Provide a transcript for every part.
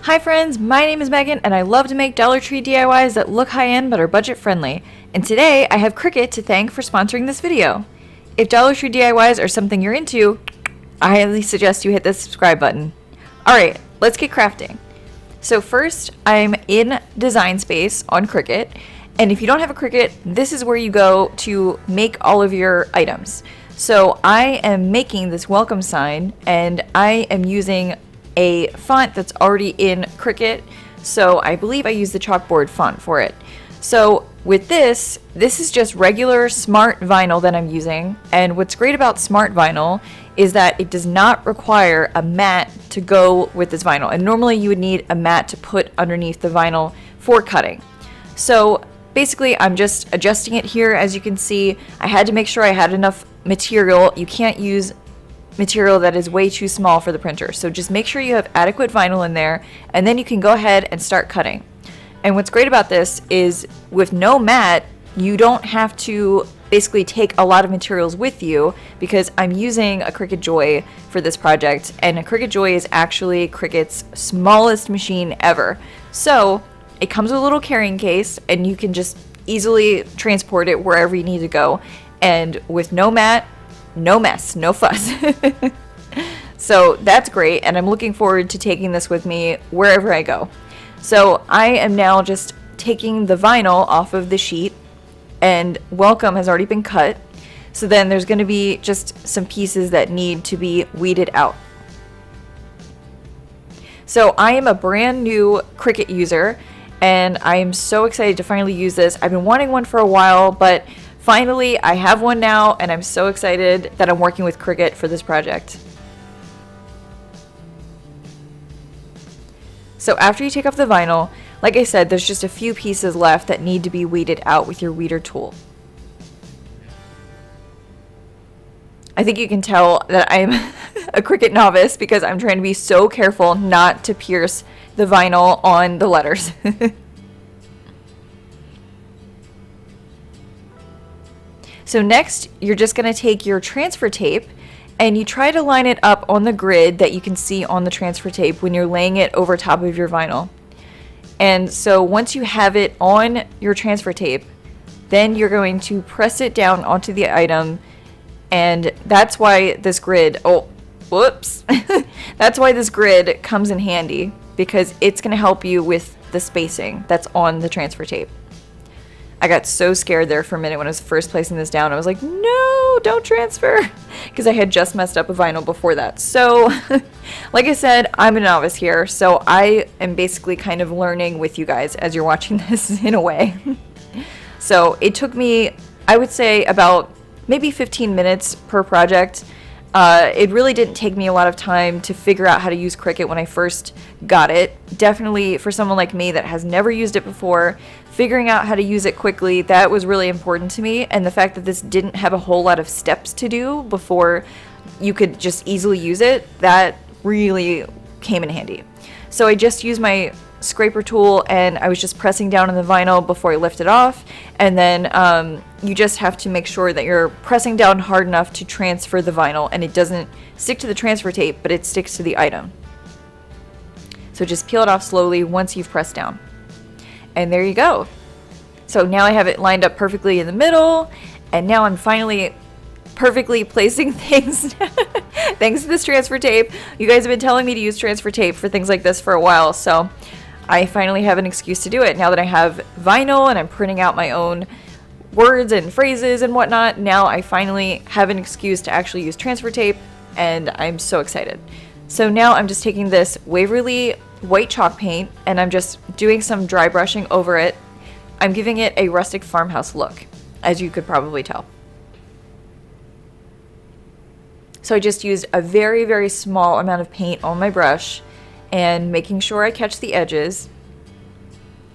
Hi friends, my name is Megan and I love to make Dollar Tree DIYs that look high-end but are budget friendly. And today I have Cricut to thank for sponsoring this video. If Dollar Tree DIYs are something you're into, I highly suggest you hit the subscribe button. Alright, let's get crafting. So first, I'm in Design Space on Cricut, and if you don't have a Cricut, this is where you go to make all of your items. So I am making this welcome sign and I am using a font that's already in Cricut, so I believe I use the chalkboard font for it. So with this is just regular smart vinyl that I'm using, and what's great about smart vinyl is that it does not require a mat to go with this vinyl, and normally you would need a mat to put underneath the vinyl for cutting. So basically I'm just adjusting it here. As you can see, I had to make sure I had enough material. You can't use material that is way too small for the printer, so just make sure you have adequate vinyl in there, and then you can go ahead and start cutting. And what's great about this is with no mat, you don't have to basically take a lot of materials with you, because I'm using a Cricut Joy for this project, and a Cricut Joy is actually Cricut's smallest machine ever. So it comes with a little carrying case and you can just easily transport it wherever you need to go, and with no mat, no mess, no fuss. So that's great, and I'm looking forward to taking this with me wherever I go. So I am now just taking the vinyl off of the sheet, and welcome has already been cut. So then there's going to be just some pieces that need to be weeded out. So I am a brand new Cricut user, and I am so excited to finally use this. I've been wanting one for a while, but finally, I have one now, and I'm so excited that I'm working with Cricut for this project. So after you take off the vinyl, like I said, there's just a few pieces left that need to be weeded out with your weeder tool. I think you can tell that I'm a Cricut novice because I'm trying to be so careful not to pierce the vinyl on the letters. So next, you're just going to take your transfer tape and you try to line it up on the grid that you can see on the transfer tape when you're laying it over top of your vinyl. And so once you have it on your transfer tape, then you're going to press it down onto the item, and that's why this grid, that's why this grid comes in handy, because it's going to help you with the spacing that's on the transfer tape. I got so scared there for a minute when I was first placing this down. I was like, no, don't transfer, because I had just messed up a vinyl before that. So like I said, I'm a novice here, so I am basically kind of learning with you guys as you're watching this in a way. So it took me, I would say, about maybe 15 minutes per project. It really didn't take me a lot of time to figure out how to use Cricut when I first got it. Definitely for someone like me that has never used it before, figuring out how to use it quickly, that was really important to me. And the fact that this didn't have a whole lot of steps to do before you could just easily use it, that really came in handy. So I just used my scraper tool and I was just pressing down on the vinyl before I lift it off, and then you just have to make sure that you're pressing down hard enough to transfer the vinyl and it doesn't stick to the transfer tape, but it sticks to the item. So just peel it off slowly once you've pressed down. And there you go. So now I have it lined up perfectly in the middle, and now I'm finally perfectly placing things thanks to this transfer tape. You guys have been telling me to use transfer tape for things like this for a while, so I finally have an excuse to do it. Now that I have vinyl and I'm printing out my own words and phrases and whatnot, now I finally have an excuse to actually use transfer tape, and I'm so excited. So now I'm just taking this Waverly white chalk paint and I'm just doing some dry brushing over it. I'm giving it a rustic farmhouse look, as you could probably tell. So I just used a very, very small amount of paint on my brush and making sure I catch the edges,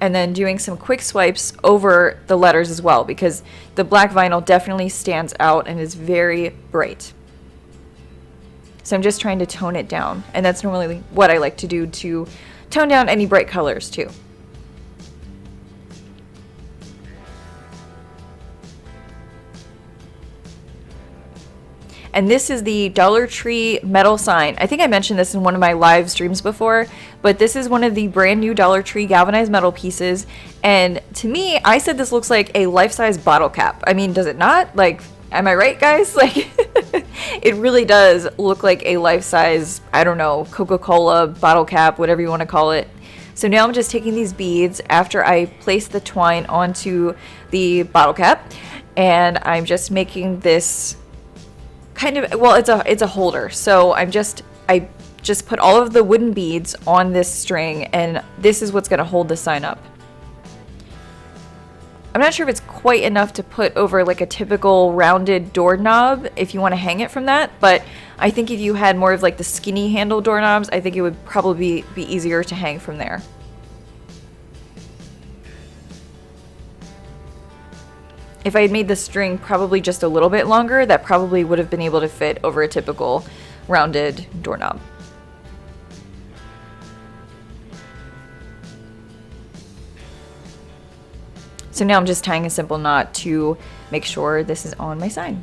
and then doing some quick swipes over the letters as well, because the black vinyl definitely stands out and is very bright. So I'm just trying to tone it down, and that's normally what I like to do to tone down any bright colors too. And this is the Dollar Tree metal sign. I think I mentioned this in one of my live streams before, but this is one of the brand new Dollar Tree galvanized metal pieces. And to me, I said this looks like a life-size bottle cap. I mean, does it not? Like, am I right, guys? Like, it really does look like a life-size, I don't know, Coca-Cola bottle cap, whatever you want to call it. So now I'm just taking these beads after I place the twine onto the bottle cap, and I'm just making this kind of, well, it's a holder. So I just put all of the wooden beads on this string, and this is what's going to hold the sign up. I'm not sure if it's quite enough to put over like a typical rounded doorknob if you want to hang it from that, but I think if you had more of like the skinny handle doorknobs, I think it would probably be easier to hang from there. If I had made the string probably just a little bit longer, that probably would have been able to fit over a typical rounded doorknob. So now I'm just tying a simple knot to make sure this is on my sign.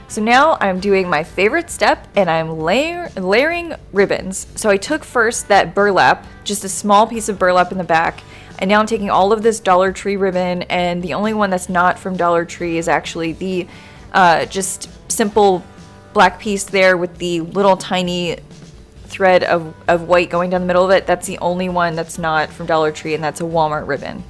So now I'm doing my favorite step, and I'm layering ribbons. So I took first that burlap, just a small piece of burlap in the back, and now I'm taking all of this Dollar Tree ribbon, and the only one that's not from Dollar Tree is actually the just simple black piece there with the little tiny thread of white going down the middle of it. That's the only one that's not from Dollar Tree, and that's a Walmart ribbon.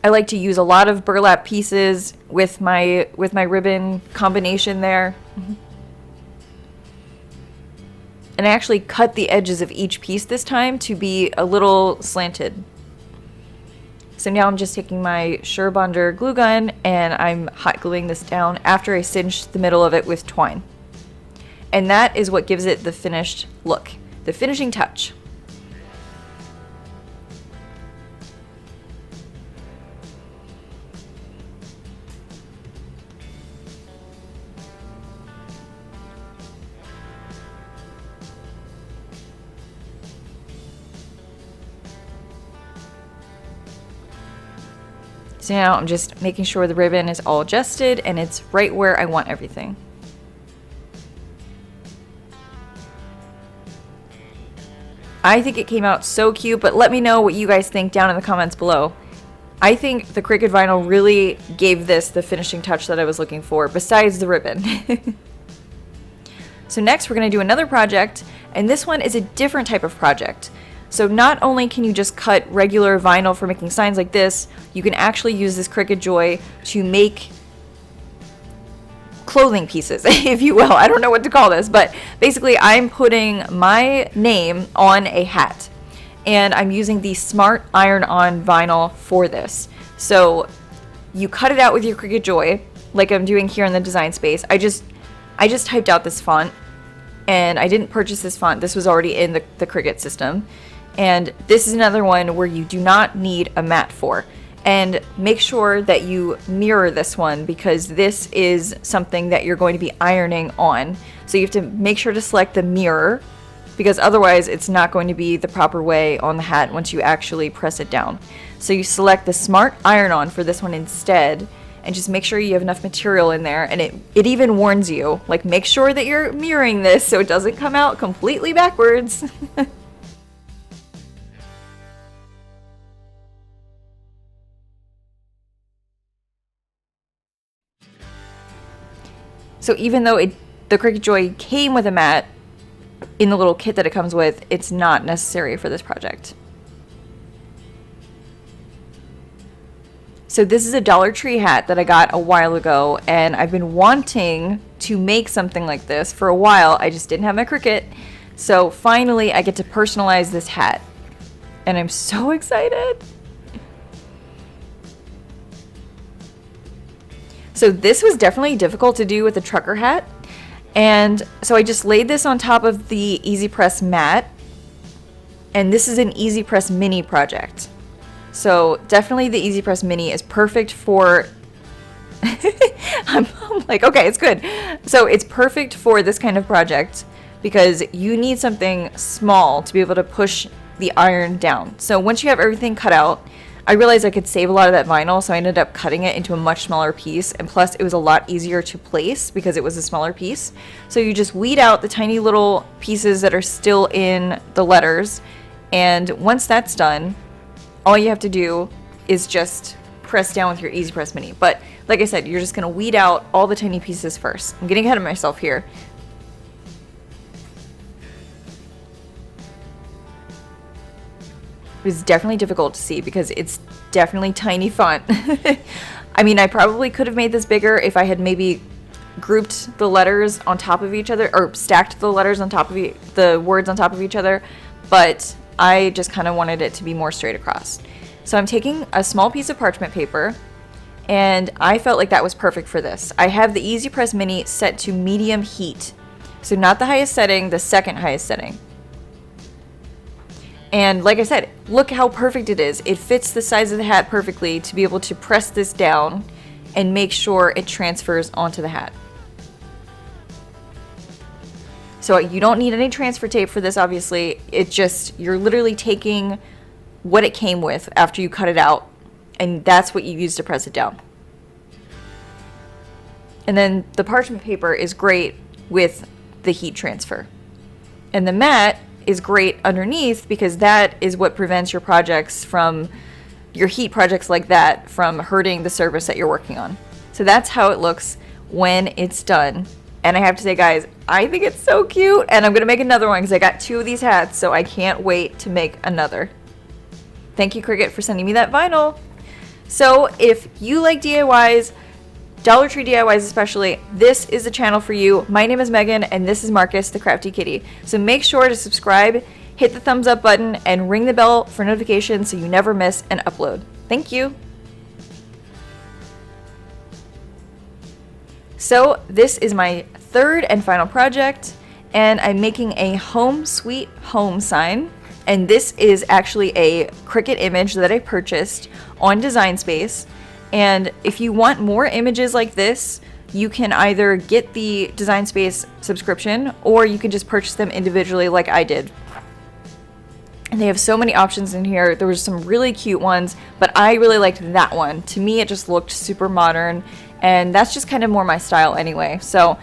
I like to use a lot of burlap pieces with my ribbon combination there. And I actually cut the edges of each piece this time to be a little slanted. So now I'm just taking my Surebonder glue gun, and I'm hot gluing this down after I cinched the middle of it with twine. And that is what gives it the finished look, the finishing touch. So now I'm just making sure the ribbon is all adjusted and it's right where I want everything. I think it came out so cute, but let me know what you guys think down in the comments below. I think the Cricut vinyl really gave this the finishing touch that I was looking for, besides the ribbon. So next we're going to do another project, and this one is a different type of project. So not only can you just cut regular vinyl for making signs like this, you can actually use this Cricut Joy to make clothing pieces, if you will. I don't know what to call this, but basically I'm putting my name on a hat, and I'm using the Smart Iron-On vinyl for this. So you cut it out with your Cricut Joy, like I'm doing here in the design space. I just typed out this font, and I didn't purchase this font. This was already in the Cricut system. And this is another one where you do not need a mat for. And make sure that you mirror this one, because this is something that you're going to be ironing on. So you have to make sure to select the mirror, because otherwise it's not going to be the proper way on the hat once you actually press it down. So you select the Smart Iron-On for this one instead, and just make sure you have enough material in there. And it even warns you, like, make sure that you're mirroring this so it doesn't come out completely backwards. So even though the Cricut Joy came with a mat in the little kit that it comes with, it's not necessary for this project. So this is a Dollar Tree hat that I got a while ago, and I've been wanting to make something like this for a while. I just didn't have my Cricut. So finally I get to personalize this hat, and I'm so excited. So this was definitely difficult to do with the trucker hat. And so I just laid this on top of the Easy Press mat. And this is an Easy Press Mini project. So definitely the Easy Press Mini is perfect for, I'm like, okay, it's good. So it's perfect for this kind of project because you need something small to be able to push the iron down. So once you have everything cut out, I realized I could save a lot of that vinyl, so I ended up cutting it into a much smaller piece, and plus it was a lot easier to place because it was a smaller piece. So you just weed out the tiny little pieces that are still in the letters, and once that's done, all you have to do is just press down with your Easy Press Mini. But like I said, you're just going to weed out all the tiny pieces first. I'm getting ahead of myself here. It was definitely difficult to see because it's definitely tiny font. I mean, I probably could have made this bigger if I had maybe grouped the letters on top of each other, or stacked the letters on top of the words on top of each other, but I just kind of wanted it to be more straight across. So I'm taking a small piece of parchment paper, and I felt like that was perfect for this. I have the Easy Press Mini set to medium heat. So not the highest setting, the second highest setting. And like I said, look how perfect it is. It fits the size of the hat perfectly to be able to press this down and make sure it transfers onto the hat. So you don't need any transfer tape for this, obviously. It just, you're literally taking what it came with after you cut it out, and that's what you use to press it down. And then the parchment paper is great with the heat transfer. And the mat is great underneath because that is what prevents your projects from, your heat projects like that, from hurting the surface that you're working on. So that's how it looks when it's done. And I have to say, guys, I think it's so cute, and I'm gonna make another one because I got 2 of these hats, so I can't wait to make another. Thank you, Cricut, for sending me that vinyl. So if you like DIYs, Dollar Tree DIYs especially, this is the channel for you. My name is Megan, and this is Marcus, the Crafty Kitty. So make sure to subscribe, hit the thumbs up button, and ring the bell for notifications so you never miss an upload. Thank you. So this is my third and final project, and I'm making a home sweet home sign. And this is actually a Cricut image that I purchased on Design Space. And if you want more images like this, you can either get the Design Space subscription, or you can just purchase them individually like I did. And they have so many options in here. There was some really cute ones, but I really liked that one. To me, it just looked super modern, and that's just kind of more my style anyway. So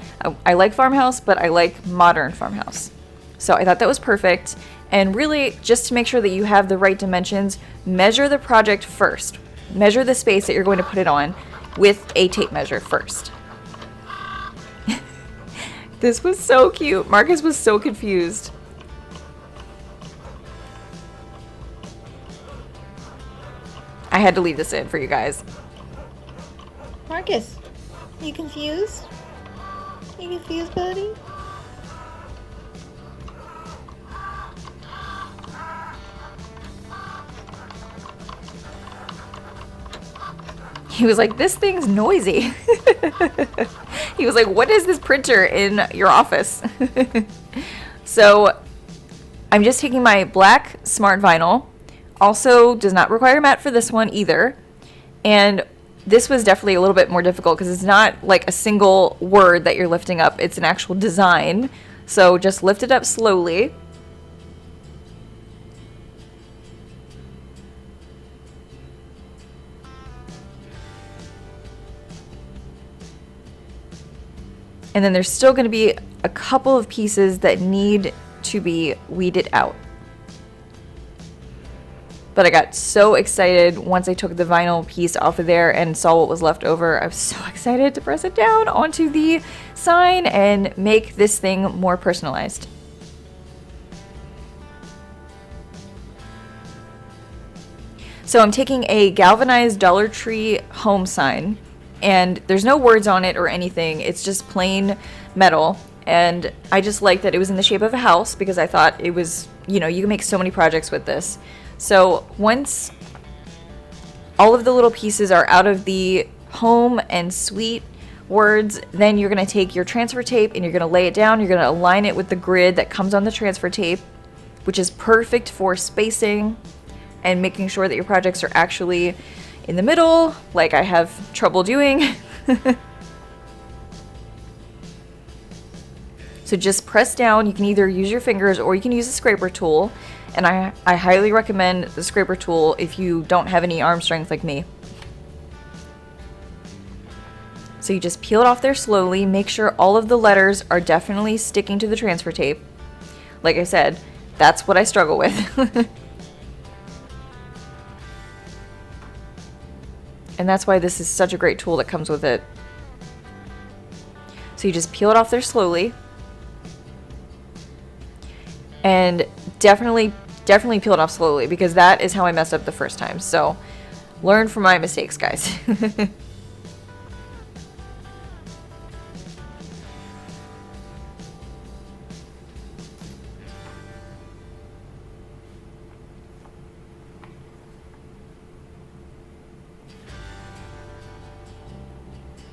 I like Farmhouse, but I like modern Farmhouse. So I thought that was perfect. And really, just to make sure that you have the right dimensions, measure the project first. Measure the space that you're going to put it on with a tape measure first. This was so cute. Marcus was so confused. I had to leave this in for you guys. Marcus, you confused? You confused, buddy? He was like, this thing's noisy. He was like, what is this printer in your office? So I'm just taking my black smart vinyl. Also does not require matte for this one either. And this was definitely a little bit more difficult because it's not like a single word that you're lifting up. It's an actual design. So just lift it up slowly. And then there's still going to be a couple of pieces that need to be weeded out. But I got so excited once I took the vinyl piece off of there and saw what was left over. I was so excited to press it down onto the sign and make this thing more personalized. So I'm taking a galvanized Dollar Tree home sign, and there's no words on it or anything. It's just plain metal. And I just liked that it was in the shape of a house because I thought it was, you know, you can make so many projects with this. So once all of the little pieces are out of the home and sweet words, then you're going to take your transfer tape and you're going to lay it down. You're going to align it with the grid that comes on the transfer tape, which is perfect for spacing and making sure that your projects are actually in the middle, like I have trouble doing. So just press down. You can either use your fingers or you can use a scraper tool. And I highly recommend the scraper tool if you don't have any arm strength like me. So you just peel it off there slowly. Make sure all of the letters are definitely sticking to the transfer tape. Like I said, that's what I struggle with. And that's why this is such a great tool that comes with it. So you just peel it off there slowly. And definitely peel it off slowly, because that is how I messed up the first time. So learn from my mistakes, guys.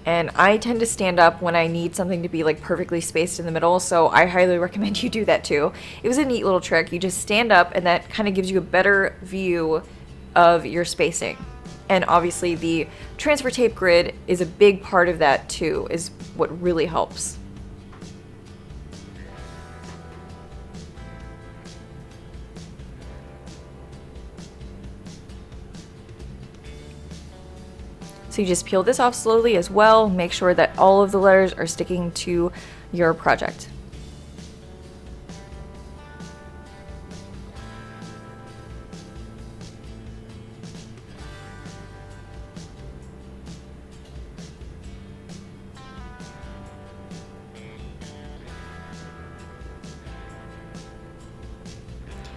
And I tend to stand up when I need something to be like perfectly spaced in the middle, so I highly recommend you do that too. It was a neat little trick. You just stand up and that kind of gives you a better view of your spacing. And obviously the transfer tape grid is a big part of that too, is what really helps. So you just peel this off slowly as well. Make sure that all of the letters are sticking to your project.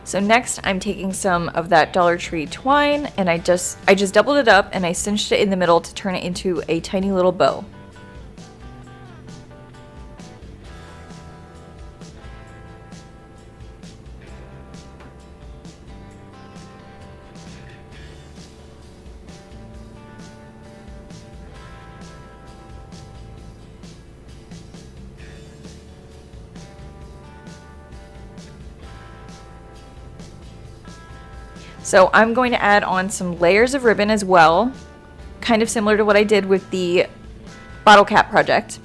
So next I'm taking some of that Dollar Tree twine and I just doubled it up and I cinched it in the middle to turn it into a tiny little bow. So I'm going to add on some layers of ribbon as well, kind of similar to what I did with the bottle cap project.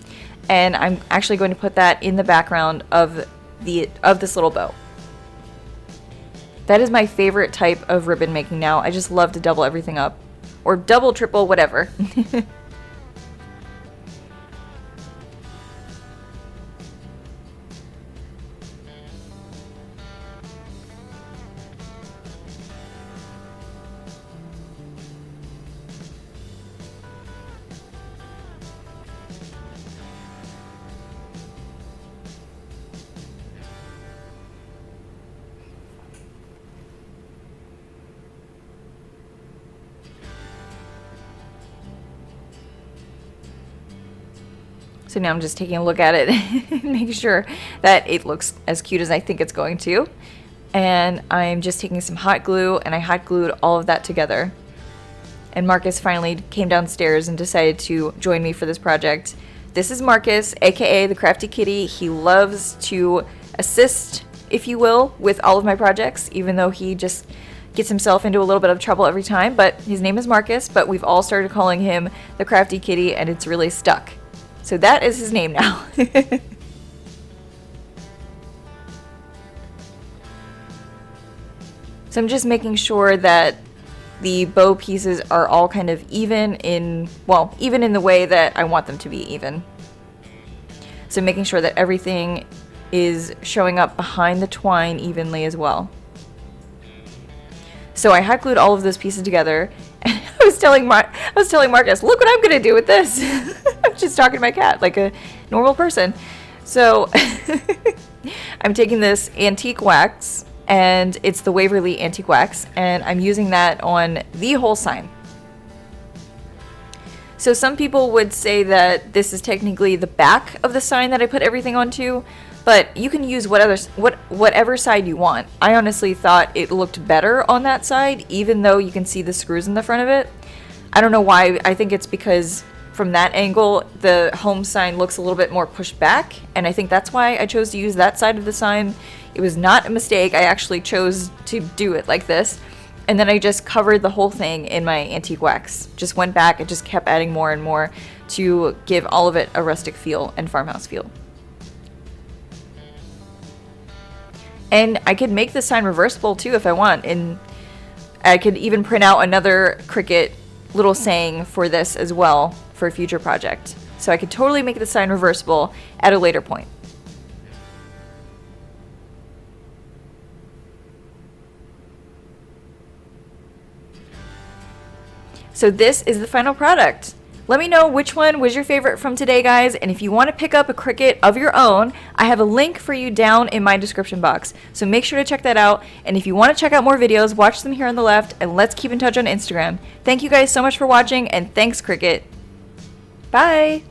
And I'm actually going to put that in the background of this little bow. That is my favorite type of ribbon making now. I just love to double everything up, or double, triple, whatever. So now I'm just taking a look at it and making sure that it looks as cute as I think it's going to. And I'm just taking some hot glue and I hot glued all of that together. And Marcus finally came downstairs and decided to join me for this project. This is Marcus, aka the Crafty Kitty. He loves to assist, if you will, with all of my projects, even though he just gets himself into a little bit of trouble every time. But his name is Marcus, but we've all started calling him the Crafty Kitty and it's really stuck. So that is his name now. So I'm just making sure that the bow pieces are all kind of even in the way that I want them to be even. So making sure that everything is showing up behind the twine evenly as well. So I hot glued all of those pieces together. And I was telling Marcus, look what I'm gonna do with this. I'm just talking to my cat like a normal person. So I'm taking this antique wax, and it's the Waverly antique wax, and I'm using that on the whole sign. So some people would say that this is technically the back of the sign that I put everything onto, but you can use whatever side you want. I honestly thought it looked better on that side, even though you can see the screws in the front of it. I don't know why. I think it's because from that angle, the home sign looks a little bit more pushed back, and I think that's why I chose to use that side of the sign. It was not a mistake. I actually chose to do it like this. And then I just covered the whole thing in my antique wax. Just went back and just kept adding more and more to give all of it a rustic feel and farmhouse feel. And I could make the sign reversible too if I want. And I could even print out another Cricut little saying for this as well for a future project. So I could totally make the sign reversible at a later point. So this is the final product. Let me know which one was your favorite from today, guys, and if you want to pick up a Cricut of your own, I have a link for you down in my description box. So make sure to check that out, and if you want to check out more videos, watch them here on the left, and let's keep in touch on Instagram. Thank you guys so much for watching, and thanks, Cricut. Bye!